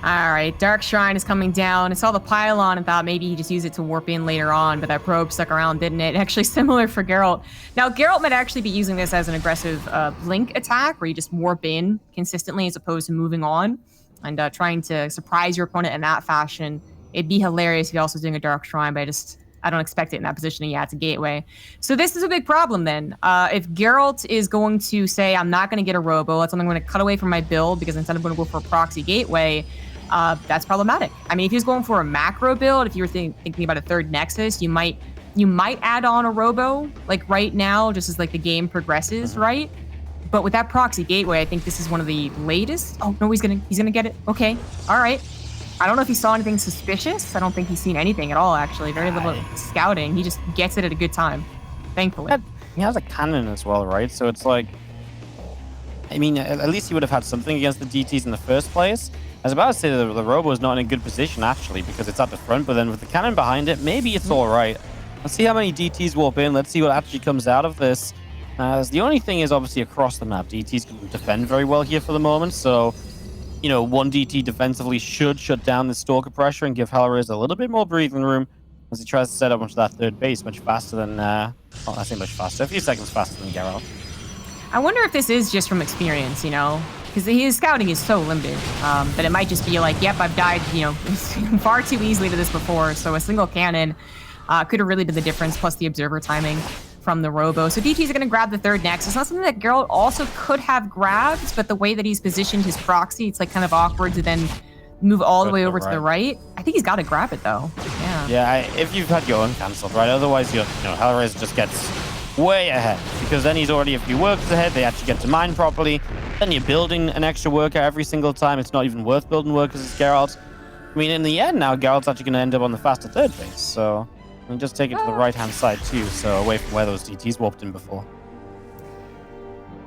All right, Dark Shrine is coming down. I saw the pylon and thought maybe he just used it to warp in later on, but that probe stuck around, didn't it? Actually similar for Geralt. Now, Geralt might actually be using this as an aggressive blink attack, where you just warp in consistently as opposed to moving on. and trying to surprise your opponent in that fashion. It'd be hilarious if he also was doing a Dark Shrine, but I don't expect it in that position. Yeah, it's a gateway. So this is a big problem then. If Gerald is going to say, I'm not going to get a robo, that's something I'm going to cut away from my build because instead I'm going to go for a proxy gateway, that's problematic. I mean, if he was going for a macro build, if you were thinking about a third Nexus, you might add on a robo, like right now, just as like the game progresses, right? But with that proxy gateway, I think this is one of the latest. Oh, no, he's gonna get it. Okay, all right. I don't know if he saw anything suspicious. I don't think he's seen anything at all, actually. Very little scouting. He just gets it at a good time, thankfully. He has a cannon as well, right? So it's like, I mean, at least he would have had something against the DTs in the first place. I was about to say that the Robo is not in a good position, actually, because it's at the front, but then with the cannon behind it, maybe it's all right. Let's see how many DTs warp in. Let's see what actually comes out of this. The only thing is, obviously, across the map, DTs can defend very well here for the moment, so you know, one DT defensively should shut down the Stalker pressure and give Hellraiser a little bit more breathing room as he tries to set up onto that third base much faster than, well, I say much faster, a few seconds faster than Gerald. I wonder if this is just from experience, you know, because his scouting is so limited that it might just be like, yep, I've died, you know, far too easily to this before, so a single cannon could have really been the difference, plus the observer timing from the robo. So DTs are going to grab the third Nexus. Not something that Gerald also could have grabbed, but the way that he's positioned his proxy, it's like kind of awkward to then move all the way over to the right. I think he's got to grab it though. Yeah. Yeah, if you've had your own cancelled, right? Otherwise, Hellraiser just gets way ahead because then he's already a few workers ahead. They actually get to mine properly. Then you're building an extra worker every single time. It's not even worth building workers as Gerald. I mean, in the end, now Gerald's actually going to end up on the faster third base. So and just take it to the right-hand side, too, so away from where those DTs warped in before.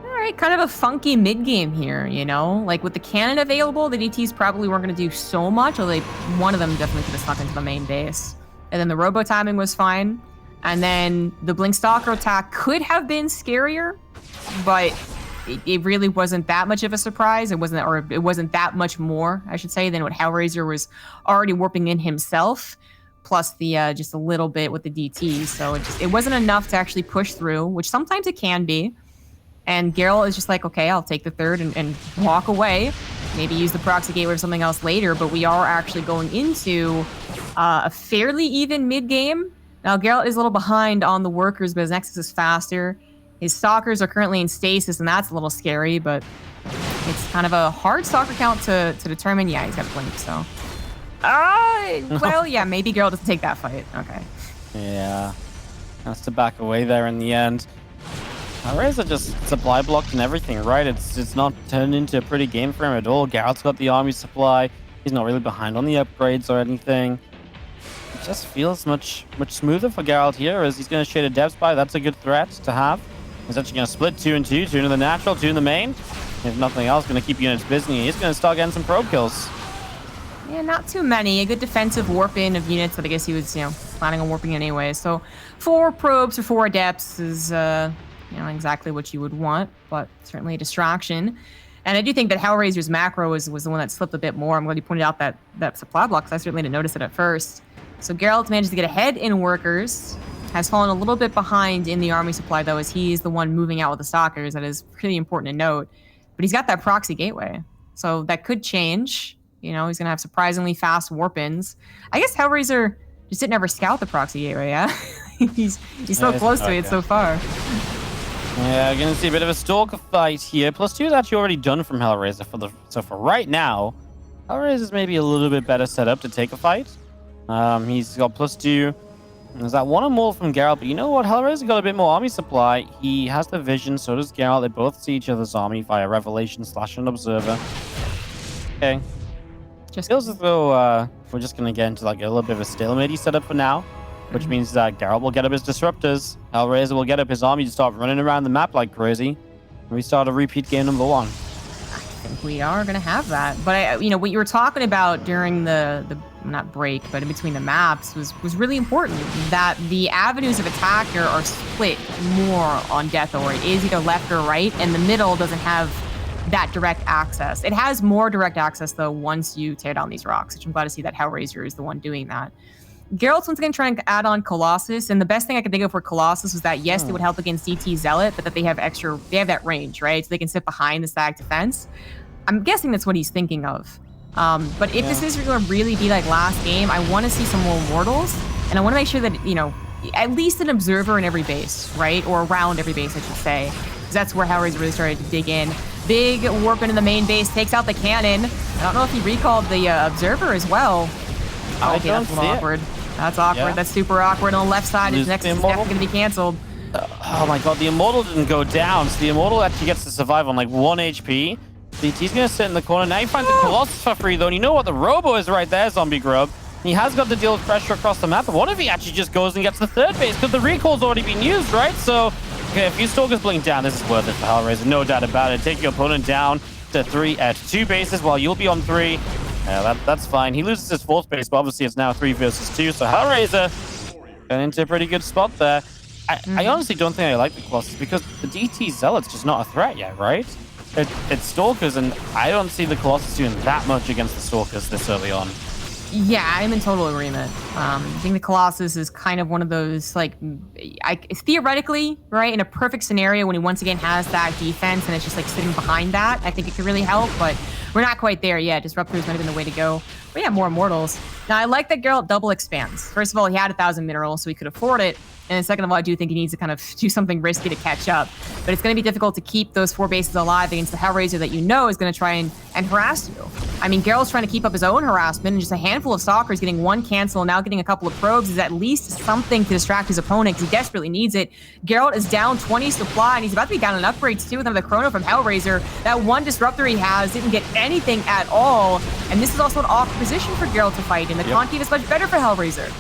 All right, kind of a funky mid-game here, you know? Like, with the cannon available, the DTs probably weren't going to do so much, although one of them definitely could have snuck into the main base. And then the robo timing was fine. And then the Blink Stalker attack could have been scarier, but it really wasn't that much of a surprise. It wasn't that much more, I should say, than what Hellraiser was already warping in himself. Plus the just a little bit with the DT, so it wasn't enough to actually push through, which sometimes it can be. And Gerald is just like, okay, I'll take the third and walk away. Maybe use the proxy gateway or something else later, but we are actually going into a fairly even mid-game. Now, Gerald is a little behind on the workers, but his Nexus is faster. His Stalkers are currently in stasis, and that's a little scary, but it's kind of a hard Stalker count to determine. Yeah, he's got a Blink, so... well, yeah, maybe Gerald doesn't take that fight. Okay. Yeah. Has to back away there in the end. Hellraiser just supply blocked and everything, right? It's not turned into a pretty game for him at all. Gerald's got the army supply. He's not really behind on the upgrades or anything. It just feels much smoother for Gerald here as he's going to shade a dev spy. That's a good threat to have. He's actually going to split 2 and 2. 2 into the natural, 2 in the main. If nothing else, going to keep units busy. He's going to start getting some probe kills. Yeah, not too many. A good defensive warp in of units that I guess he was, planning on warping anyway. So 4 probes or 4 adepts is, exactly what you would want, but certainly a distraction. And I do think that Hellraiser's macro was the one that slipped a bit more. I'm glad you pointed out that supply block, because I certainly didn't notice it at first. So Geralt managed to get ahead in workers, has fallen a little bit behind in the army supply, though, as he's the one moving out with the stalkers. That is really important to note. But he's got that proxy gateway, so that could change. He's going to have surprisingly fast warp-ins. I guess Hellraiser just didn't ever scout the proxy gateway, yeah? he's so close to it so far. Yeah, we're going to see a bit of a Stalker fight here. +2 is actually already done from Hellraiser. So for right now, Hellraiser's maybe a little bit better set up to take a fight. He's got +2. There's that one or more from Geralt, but you know what? Hellraiser got a bit more army supply. He has the vision, so does Geralt. They both see each other's army via Revelation / an Observer. Okay. Just feels as though we're just going to get into like a little bit of a stalemate setup for now, which means that Geralt will get up his disruptors, Hellraiser will get up his army to start running around the map like crazy, and we start a repeat game number 1. I think we are going to have that. But, what you were talking about during the not break, but in between the maps was really important, that the avenues of attack are split more on Death Or. It is either left or right, and the middle doesn't have that direct access. It has more direct access, though, once you tear down these rocks, which I'm glad to see that Hellraiser is the one doing that. Geralt's once again trying to add on Colossus, and the best thing I could think of for Colossus was that, yes, it would help against CT Zealot, but that they have that range, right? So they can sit behind the stack defense. I'm guessing that's what he's thinking of. But if this is going to really be like last game, I want to see some more mortals, and I want to make sure that, you know, at least an observer in every base, right? Or around every base, I should say. Because that's where Hellraiser really started to dig in. Big warp into the main base, takes out the cannon. I don't know if he recalled the observer as well. Okay, that's a little awkward. That's awkward. Yeah. That's super awkward. On the left side, his next is definitely going to be canceled. Oh my god, the Immortal didn't go down, so the Immortal actually gets to survive on like 1 HP. He's going to sit in the corner. Now he finds the Colossus for free, though, and you know what? The Robo is right there, Zombie Grub. He has got to deal with pressure across the map, but what if he actually just goes and gets the third base? Because the recall's already been used, right? So, okay, if you Stalkers blink down, this is worth it for Hellraiser, no doubt about it. Take your opponent down to 2 bases while you'll be on 3. Yeah, that's fine. He loses his 4th base, but obviously it's now 3 versus 2, so Hellraiser got into a pretty good spot there. I honestly don't think I like the Colossus because the DT Zealot's just not a threat yet, right? It's Stalkers, and I don't see the Colossus doing that much against the Stalkers this early on. Yeah, I'm in total agreement. I think the Colossus is kind of one of those, like, theoretically, right, in a perfect scenario when he once again has that defense and it's just like sitting behind that, I think it could really help, but we're not quite there yet. Disruptors might have been the way to go. But yeah, more Immortals. Now, I like that Gerald double expands. First of all, he had 1,000 minerals, so he could afford it. And then second of all, I do think he needs to kind of do something risky to catch up. But it's going to be difficult to keep those 4 bases alive against the Hellraiser that you know is going to try and harass you. I mean, Gerald's trying to keep up his own harassment, and just a handful of Stalkers getting 1 cancel and now getting a couple of probes is at least something to distract his opponent because he desperately needs it. Gerald is down 20 supply, and he's about to be down in upgrades too with another Chrono from Hellraiser. That 1 Disruptor he has didn't get anything at all. And this is also an off position for Gerald to fight in. The concave is much better for Hellraiser.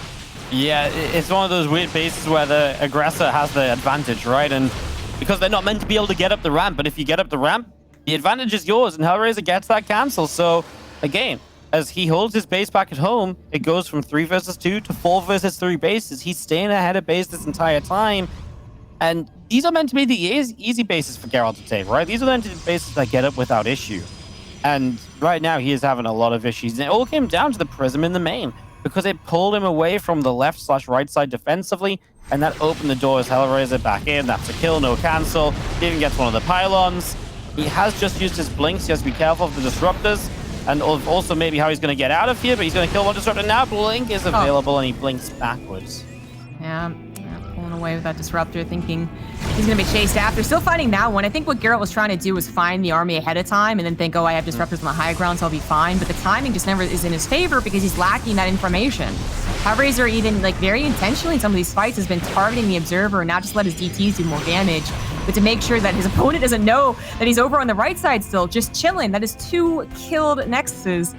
Yeah, it's one of those weird bases where the aggressor has the advantage, right? And because they're not meant to be able to get up the ramp, but if you get up the ramp, the advantage is yours, and Hellraiser gets that cancel. So, again, as he holds his base back at home, it goes from 3 versus 2 to 4 versus 3 bases. He's staying ahead of base this entire time. And these are meant to be the easy bases for Gerald to take, right? These are meant to be the bases that get up without issue. And right now, he is having a lot of issues. And it all came down to the Prism in the main, because it pulled him away from the left/right side defensively, and that opened the door as Hellraiser back in. That's a kill, no cancel. He even gets one of the pylons. He has just used his blinks. He has to be careful of the Disruptors, and also maybe how he's going to get out of here, but he's going to kill one Disruptor now. Blink is available, and he blinks backwards. Yeah, pulling away with that Disruptor, thinking he's going to be chased after. Still fighting that one. I think what Geralt was trying to do was find the army ahead of time and then think, oh, I have Disruptors on the high ground, so I'll be fine. But the timing just never is in his favor because he's lacking that information. Hellraiser, even like very intentionally in some of these fights, has been targeting the Observer and not just let his DTs do more damage, but to make sure that his opponent doesn't know that he's over on the right side still, just chilling. That is 2 killed Nexuses.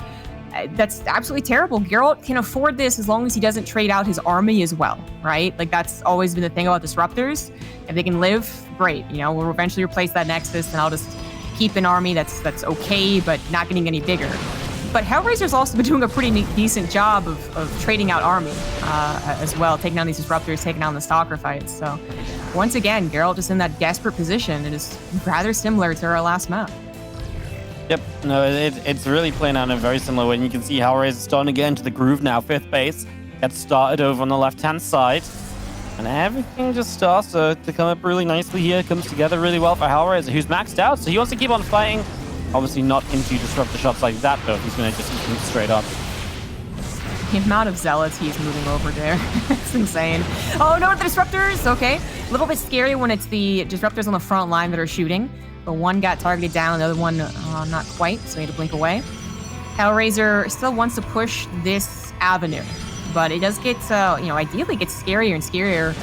That's absolutely terrible. Geralt can afford this as long as he doesn't trade out his army as well, right? Like, that's always been the thing about Disruptors. If they can live, great. You know, we'll eventually replace that Nexus, and I'll just keep an army that's okay, but not getting any bigger. But Hellraiser's also been doing a pretty decent job of trading out army as well, taking down these Disruptors, taking down the Stalker fights. So, once again, Geralt is in that desperate position. It is rather similar to our last map. Yep, no, it's really playing out in a very similar way. And you can see Hellraiser starting to get into the groove now. 5th base gets started over on the left-hand side. And everything just starts to come up really nicely here. Comes together really well for Hellraiser, who's maxed out. So he wants to keep on fighting. Obviously not into Disruptor shots like that, though. He's going to just keep straight up. The amount of Zealots he's moving over there. It's insane. Oh, no, the Disruptors! Okay. A little bit scary when it's the Disruptors on the front line that are shooting. But one got targeted down, the other one not quite, so he had to blink away. Hellraiser still wants to push this avenue, but it does get, ideally it gets scarier and scarier,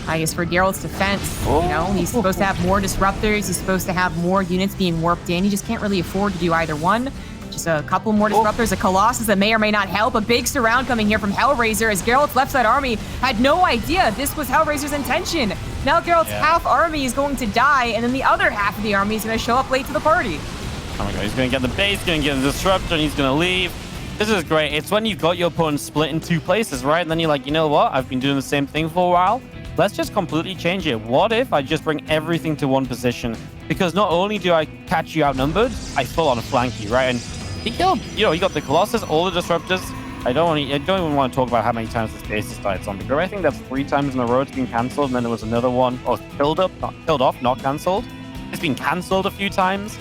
I guess, for Geralt's defense. You know, he's supposed to have more Disruptors, he's supposed to have more units being warped in. He just can't really afford to do either one. Just a couple more Disruptors, a Colossus that may or may not help. A big surround coming here from Hellraiser as Geralt's left side army had no idea this was Hellraiser's intention. Now Geralt's half army is going to die, and then the other half of the army is going to show up late to the party. Oh my god, he's going to get the base, going to get the Disruptor, and he's going to leave. This is great. It's when you've got your opponent split in 2 places, right? And then you're like, you know what? I've been doing the same thing for a while. Let's just completely change it. What if I just bring everything to one position? Because not only do I catch you outnumbered, I full on flank you, right? And he killed, he got the Colossus, all the Disruptors. I don't even want to talk about how many times this base has died Zombie Grub. I think that's 3 times in a row it's been cancelled, and then there was another one, killed off, not cancelled. It's been cancelled a few times.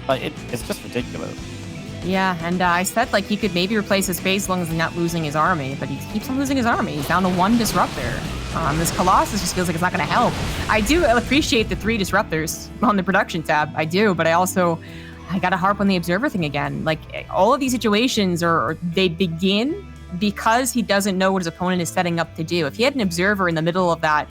It's just ridiculous. Yeah, and I said like he could maybe replace his base as long as he's not losing his army, but he keeps on losing his army. He's down to 1 disruptor. This Colossus just feels like it's not going to help. I do appreciate the 3 disruptors on the production tab. I do, but I got to harp on the observer thing again. Like all of these situations they begin because he doesn't know what his opponent is setting up to do. If he had an observer in the middle of that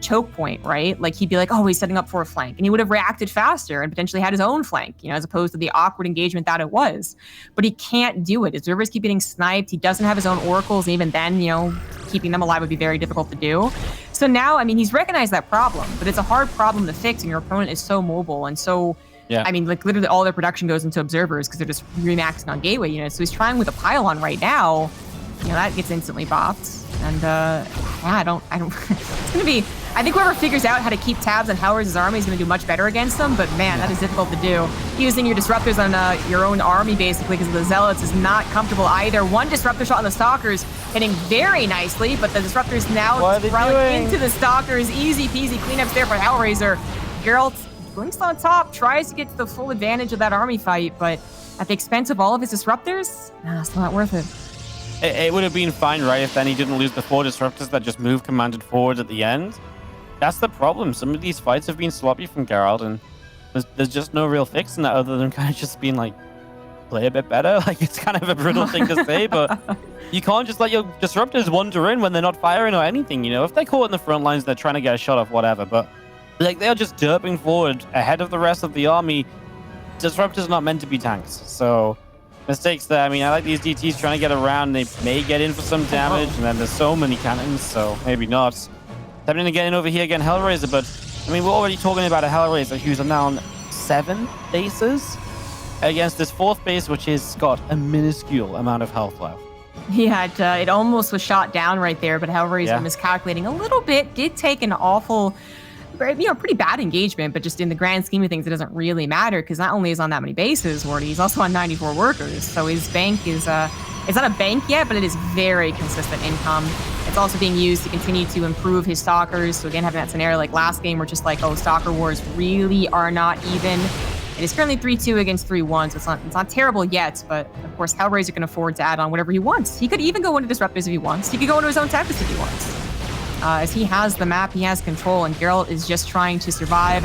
choke point, right? Like he'd be like, oh, he's setting up for a flank, and he would have reacted faster and potentially had his own flank, as opposed to the awkward engagement that it was. But he can't do it. Observers keep getting sniped. He doesn't have his own oracles, and even then, keeping them alive would be very difficult to do. So now, I mean, he's recognized that problem, but it's a hard problem to fix, and your opponent is so mobile and so. Yeah. I mean, like literally all their production goes into observers because they're just remaxing on gateway units. So he's trying with a pylon right now. That gets instantly bopped. And I don't. It's gonna be. I think whoever figures out how to keep tabs on Hellraiser's army is gonna do much better against them. But man, that is difficult to do. Using your disruptors on your own army basically because of the zealots is not comfortable either. 1 disruptor shot on the stalkers hitting very nicely, but the disruptors now running into the stalkers. Easy peasy cleanups there for Hellraiser. Gerald blinks on top, tries to get to the full advantage of that army fight, but at the expense of all of his disruptors, it's not worth it. It would have been fine, right, if then he didn't lose the 4 disruptors that just moved commanded forward at the end. That's the problem. Some of these fights have been sloppy from Gerald, and there's just no real fix in that other than kind of just being like, play a bit better. Like, it's kind of a brutal thing to say, but you can't just let your disruptors wander in when they're not firing or anything, If they're caught in the front lines, they're trying to get a shot off, whatever, but like they're just derping forward ahead of the rest of the army. Disruptors are not meant to be tanks, so mistakes there. I mean, I like these DTs trying to get around. They may get in for some damage, and then there's so many cannons, so maybe not. Attempting to get in over here again, Hellraiser, but I mean, we're already talking about a Hellraiser who's now on 7 bases against this 4th base, which has got a minuscule amount of health left. Yeah, it almost was shot down right there, but Hellraiser miscalculating a little bit. Did take an awful, pretty bad engagement, but just in the grand scheme of things, it doesn't really matter because not only is on that many bases, Wardy, he's also on 94 workers. So his bank is, it's not a bank yet, but it is very consistent income. It's also being used to continue to improve his stalkers. So again, having that scenario like last game where just like, oh, stalker wars really are not even. It is currently 3-2 against 3-1, so it's not terrible yet, but of course, Hellraiser can afford to add on whatever he wants. He could even go into Disruptors if he wants. He could go into his own Tempest if he wants. As he has the map, he has control, and Gerald is just trying to survive,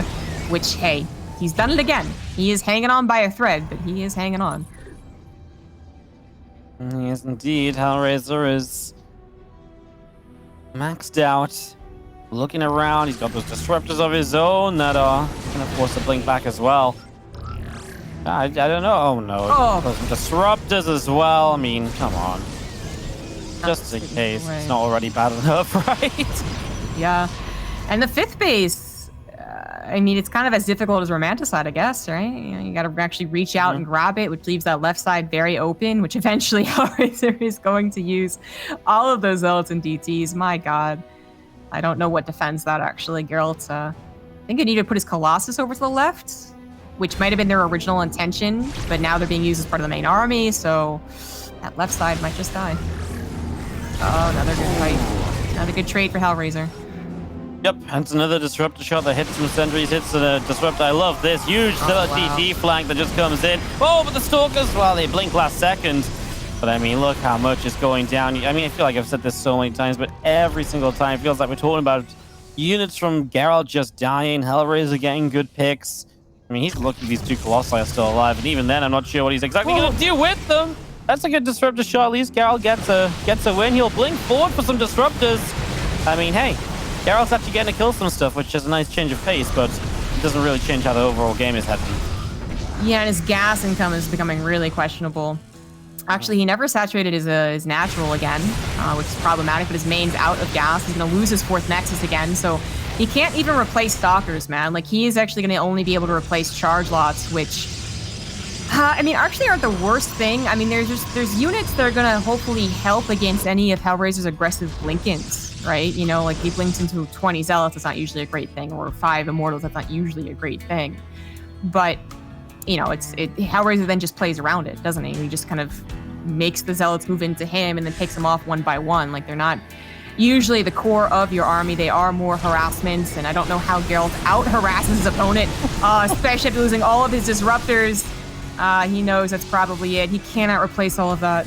which, hey, he's done it again. He is hanging on by a thread, but he is hanging on. Yes, indeed. Hellraiser is maxed out. Looking around, he's got those disruptors of his own that are going to force a blink back as well. I don't know. Oh, no. Those disruptors as well. I mean, come on. Just in case it's not already bad enough, right? Yeah. And the 5th base, I mean, it's kind of as difficult as Romanticide, I guess, right? You got to actually reach out and grab it, which leaves that left side very open, which eventually Hellraiser is going to use all of those Zealots and DTs. My God. I don't know what defends that, actually. Geralt, I think he needed to put his Colossus over to the left, which might have been their original intention, but now they're being used as part of the main army, so that left side might just die. Oh, another good fight. Another good trade for Hellraiser. Yep, that's another disruptor shot that hits some sentries, hits the disruptor. I love this huge DT flank that just comes in. Oh, but the Stalkers, well, they blink last second. But I mean, look how much is going down. I mean, I feel like I've said this so many times, but every single time it feels like we're talking about units from Gerald just dying, Hellraiser getting good picks. I mean, he's lucky these 2 Colossi are still alive, and even then, I'm not sure what he's exactly going to do with them. That's a good disruptor shot. At least Gerald gets a win. He'll blink forward for some disruptors. I mean, hey, Gerald's actually getting to kill some stuff, which is a nice change of pace, but it doesn't really change how the overall game is heading. Yeah, and his gas income is becoming really questionable. Actually, he never saturated his natural again, which is problematic, but his main's out of gas. He's going to lose his 4th Nexus again, so he can't even replace Stalkers, man. Like, he is actually going to only be able to replace charge lots, which, I mean, actually aren't the worst thing. I mean, there's units that are going to hopefully help against any of Hellraiser's aggressive Blinkins, right? Like he blinks into 20 Zealots, that's not usually a great thing, or 5 Immortals, that's not usually a great thing. But Hellraiser then just plays around it, doesn't he? He just kind of makes the Zealots move into him and then takes them off one by one. Like, they're not usually the core of your army. They are more harassments, and I don't know how Geralt out-harasses his opponent, especially after losing all of his disruptors. He knows that's probably it. He cannot replace all of that.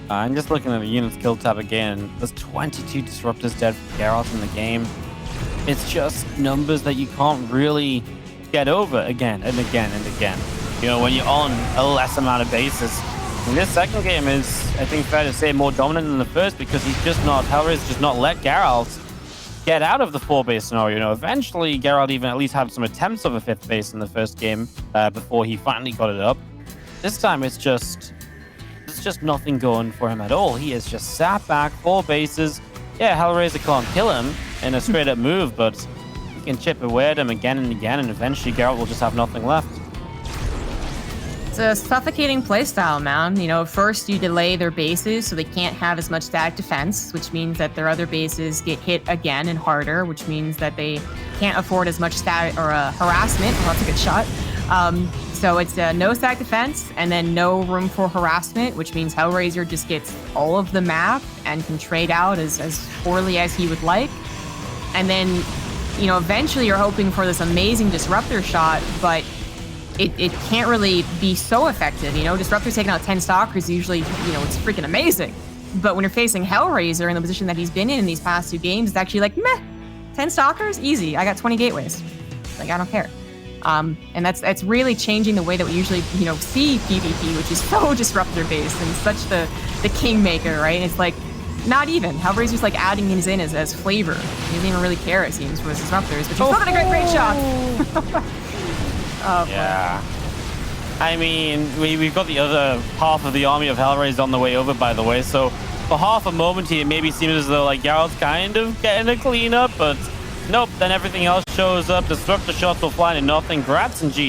I'm just looking at the units kill tab again. There's 22 disruptors dead for Gerald in the game. It's just numbers that you can't really get over again and again and again. You know, when you're on a less amount of bases. And this second game is, I think, fair to say, more dominant than the first because he's just not, Hellraiser just not let Gerald get out of the 4-base scenario. You know, eventually Gerald even at least had some attempts of a 5th base in the first game before he finally got it up. This time it's just nothing going for him at all. He is just sat back, 4 bases. Yeah, Hellraiser can't kill him in a straight up move, but he can chip away at him again and again, and eventually Gerald will just have nothing left. It's a suffocating playstyle, man. You know, first you delay their bases so they can't have as much static defense, which means that their other bases get hit again and harder, which means that they can't afford as much static or harassment. Well, that's a good shot. So it's no static defense and then no room for harassment, which means Hellraiser just gets all of the map and can trade out as poorly as he would like. And then, you know, eventually you're hoping for this amazing disruptor shot, but it can't really be so effective. You know, Disruptor taking out 10 Stalkers, usually, you know, it's freaking amazing. But when you're facing Hellraiser in the position that he's been in these past 2 games, it's actually like, meh, 10 Stalkers? Easy. I got 20 gateways. Like, I don't care. And that's really changing the way that we usually, you know, see PvP, which is so Disruptor-based and such the kingmaker, right? It's like, not even. Hellraiser's like adding things in as flavor. He doesn't even really care, it seems, for his Disruptors, but he's still got a great shot. Oh, yeah. I mean, we've got the other half of the army of Hellraiser on the way over, by the way. So for half a moment here, it maybe seemed as though like Gerald's kind of getting a cleanup, but nope. Then everything else shows up. Disruptor shots will fly into nothing. Grats and G.